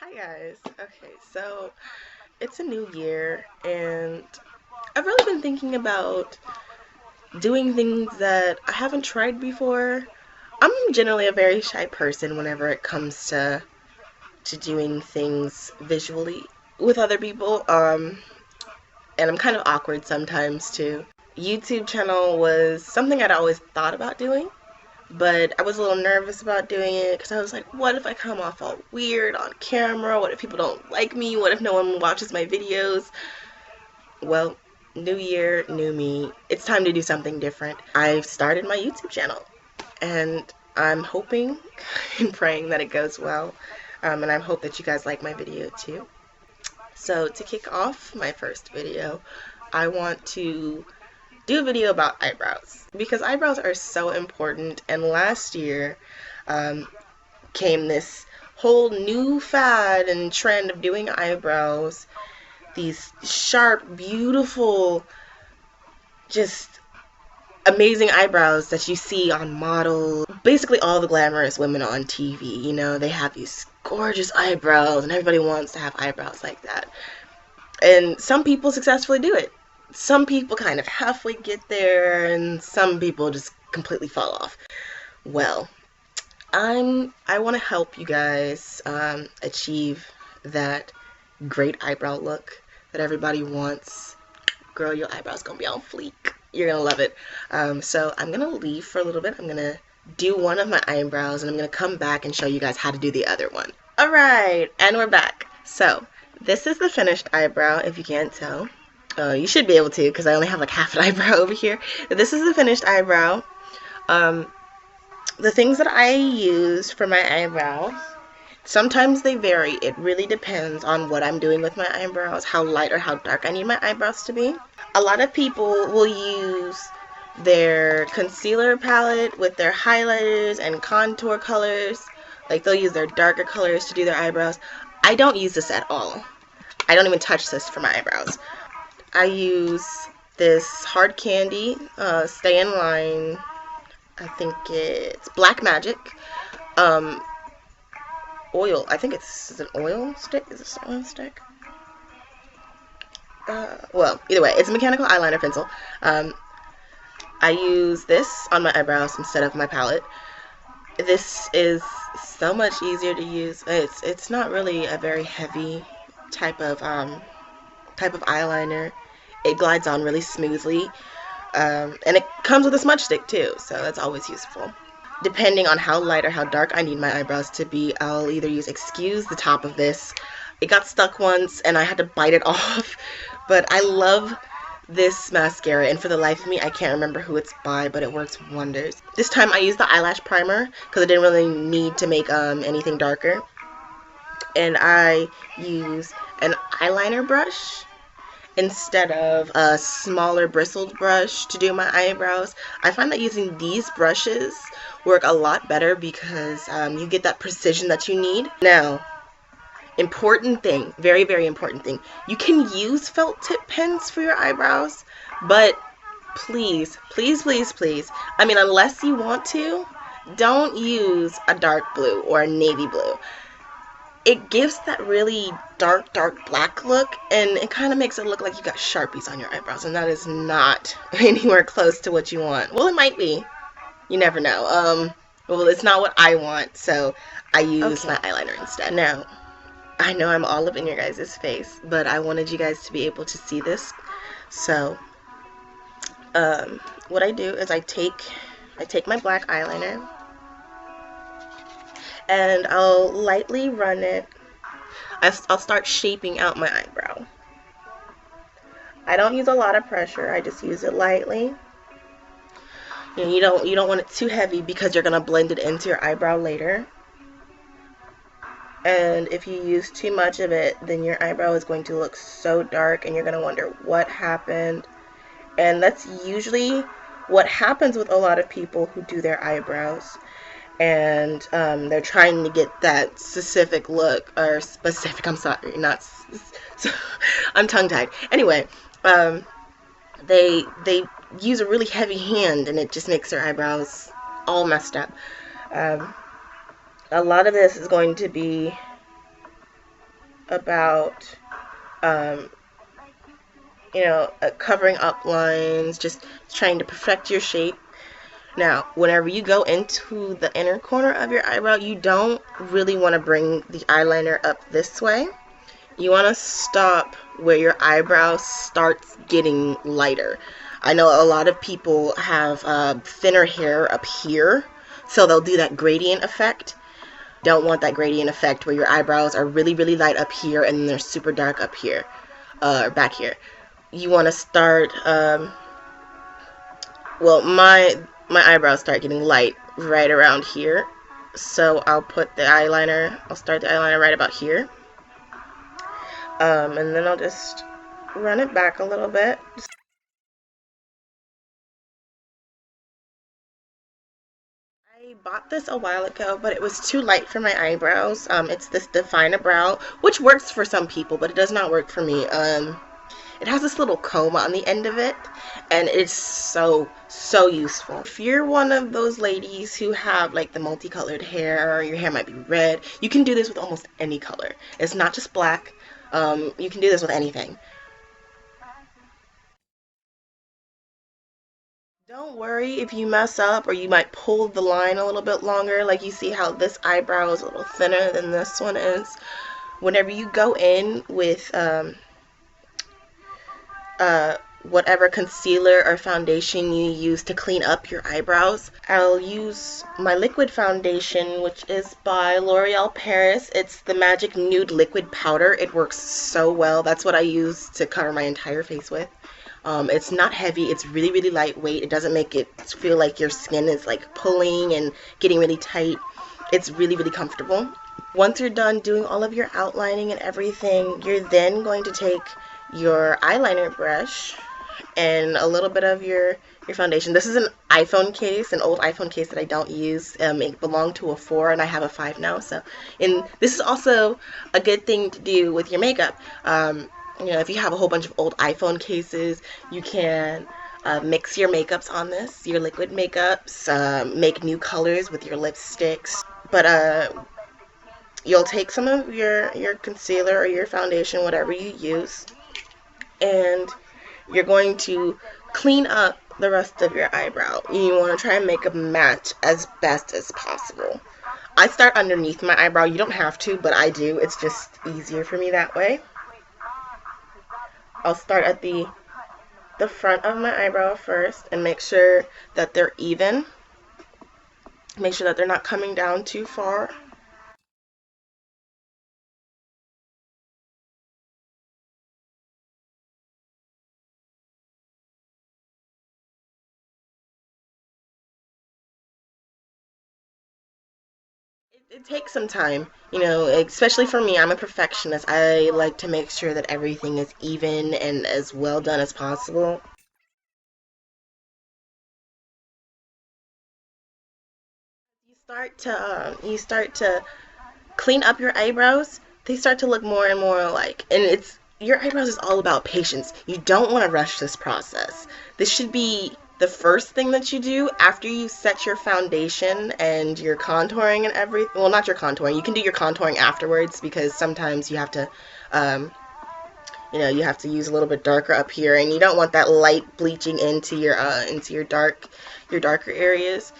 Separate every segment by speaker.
Speaker 1: Hi guys. Okay, so it's a new year and I've really been thinking about doing things that I haven't tried before. I'm generally a very shy person whenever it comes to doing things visually with other people. And I'm kind of awkward sometimes too. YouTube channel was something I'd always thought about doing, but I was a little nervous about doing it because I was like, what if I come off all weird on camera? What if people don't like me? What if no one watches my videos? Well, new year, new me. It's time to do something different. I've started my YouTube channel and I'm hoping and praying that it goes well. And I hope that you guys like my video too. So to kick off my first video, I want to do a video about eyebrows because eyebrows are so important, and last year um, came this whole new fad and trend of doing eyebrows, these sharp, beautiful, just amazing eyebrows that you see on models, basically all the glamorous women on TV. They have these gorgeous eyebrows and everybody wants to have eyebrows like that, and some people successfully do it. Some people kind of halfway get there, and some people just completely fall off. Well, I want to help you guys achieve that great eyebrow look that everybody wants. Girl, your eyebrows gonna be on fleek. You're gonna love it. So I'm gonna leave for a little bit. I'm gonna do one of my eyebrows, and I'm gonna come back and show you guys how to do the other one. All right, and we're back. So this is the finished eyebrow, if you can't tell. You should be able to, because I only have like half an eyebrow over here. This is the finished eyebrow. The things that I use for my eyebrows, sometimes they vary. It really depends on what I'm doing with my eyebrows, how light or how dark I need my eyebrows to be. A lot of people will use their concealer palette with their highlighters and contour colors. Like they'll use their darker colors to do their eyebrows. I don't use this at all. I don't even touch this for my eyebrows. I use this hard candy, Stay in Line, I think it's Black Magic, oil, I think is an oil stick? Is this an oil stick? Well, either way, it's a mechanical eyeliner pencil. I use this on my eyebrows instead of my palette. This is so much easier to use. It's not really a very heavy type of eyeliner. It glides on really smoothly, and it comes with a smudge stick too, so that's always useful. Depending on how light or how dark I need my eyebrows to be, I'll either use Excuse, the top of this. It got stuck once and I had to bite it off, but I love this mascara, and for the life of me I can't remember who it's by, but it works wonders. This time I used the eyelash primer because I didn't really need to make anything darker, and I use an eyeliner brush instead of a smaller bristled brush to do my eyebrows. I find that using these brushes work a lot better because you get that precision that you need. Now, important thing, very, very important thing, you can use felt tip pens for your eyebrows, but please, please, please, please, I mean, unless you want to, don't use a dark blue or a navy blue. It gives that really dark black look, and it kind of makes it look like you got Sharpies on your eyebrows, and that is not anywhere close to what you want. Well, it might be. You never know. Well, it's not what I want, so I use my eyeliner instead. Now, I know I'm all up in your guys' face, but I wanted you guys to be able to see this. So, what I do is I take my black eyeliner, and I'll lightly run it. I'll start shaping out my eyebrow. I don't use a lot of pressure. I just use it lightly. You don't want it too heavy because you're gonna blend it into your eyebrow later. And if you use too much of it, then your eyebrow is going to look so dark, and you're gonna wonder what happened. And that's usually what happens with a lot of people who do their eyebrows. And they're trying to get that specific look, or specific, I'm sorry, not, I'm tongue-tied. Anyway, they use a really heavy hand, and it just makes their eyebrows all messed up. A lot of this is going to be about, um, covering up lines, just trying to perfect your shape. Now, whenever you go into the inner corner of your eyebrow, you don't really want to bring the eyeliner up this way. You want to stop where your eyebrow starts getting lighter. I know a lot of people have thinner hair up here, so they'll do that gradient effect. Don't want that gradient effect where your eyebrows are really, really light up here and they're super dark up here, or back here. You want to start, well, my eyebrows start getting light right around here. So I'll start the eyeliner right about here. And then I'll just run it back a little bit. I bought this a while ago, but it was too light for my eyebrows. It's this Define a Brow, which works for some people, but it does not work for me. It has this little comb on the end of it, and it's so, so useful. If you're one of those ladies who have like the multicolored hair, or your hair might be red, you can do this with almost any color. It's not just black. You can do this with anything. Don't worry if you mess up or you might pull the line a little bit longer. Like you see how this eyebrow is a little thinner than this one is. Whenever you go in with whatever concealer or foundation you use to clean up your eyebrows, I'll use my liquid foundation, which is by L'Oreal Paris. It's the Magic Nude Liquid Powder. It works so well. That's what I use to cover my entire face with. It's not heavy. It's really, really lightweight. It doesn't make it feel like your skin is like pulling and getting really tight. It's really, really comfortable. Once you're done doing all of your outlining and everything, you're then going to take your eyeliner brush and a little bit of your foundation. This is an iPhone case, an old iPhone case that I don't use. It belonged to a 4 and I have a 5 now. So, and this is also a good thing to do with your makeup. If you have a whole bunch of old iPhone cases, you can mix your makeups on this, your liquid makeups, make new colors with your lipsticks. But you'll take some of your concealer or your foundation, whatever you use, and you're going to clean up the rest of your eyebrow. You want to try and make a match as best as possible. I start underneath my eyebrow. You don't have to, but I do. It's just easier for me that way. I'll start at the front of my eyebrow first and make sure that they're even. Make sure that they're not coming down too far. It takes some time, especially for me. I'm a perfectionist. I like to make sure that everything is even and as well done as possible. You start to clean up your eyebrows. They start to look more and more alike, and it's your eyebrows is all about patience. You don't want to rush this process. This should be the first thing that you do after you set your foundation and your contouring and everything. Well, not your contouring. You can do your contouring afterwards because sometimes you have to um, you have to use a little bit darker up here, and you don't want that light bleaching into your darker areas.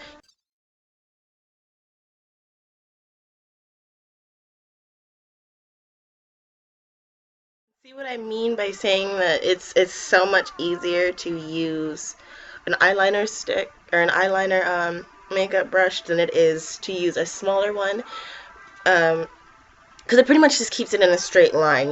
Speaker 1: See what I mean by saying that it's so much easier to use an eyeliner stick or an eyeliner makeup brush than it is to use a smaller one, because it pretty much just keeps it in a straight line.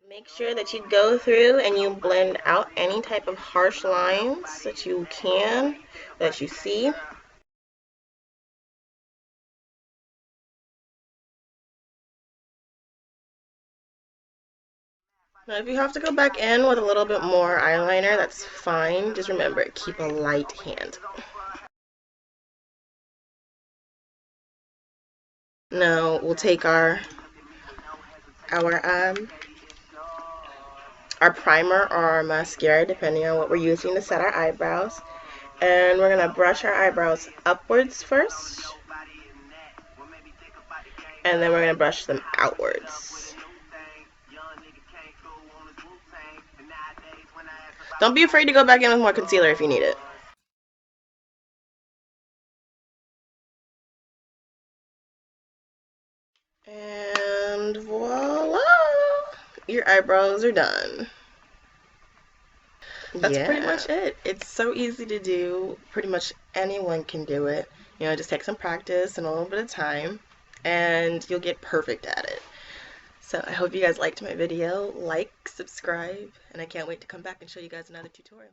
Speaker 1: Make sure that you go through and you blend out any type of harsh lines that you can, that you see. Now, if you have to go back in with a little bit more eyeliner, that's fine. Just remember, keep a light hand. Now, we'll take our our primer or our mascara, depending on what we're using to set our eyebrows. And we're going to brush our eyebrows upwards first. And then we're going to brush them outwards. Don't be afraid to go back in with more concealer if you need it. And voila! Your eyebrows are done. That's pretty much it. It's so easy to do. Pretty much anyone can do it. You know, just take some practice and a little bit of time, and you'll get perfect at it. So I hope you guys liked my video. Like, subscribe, and I can't wait to come back and show you guys another tutorial.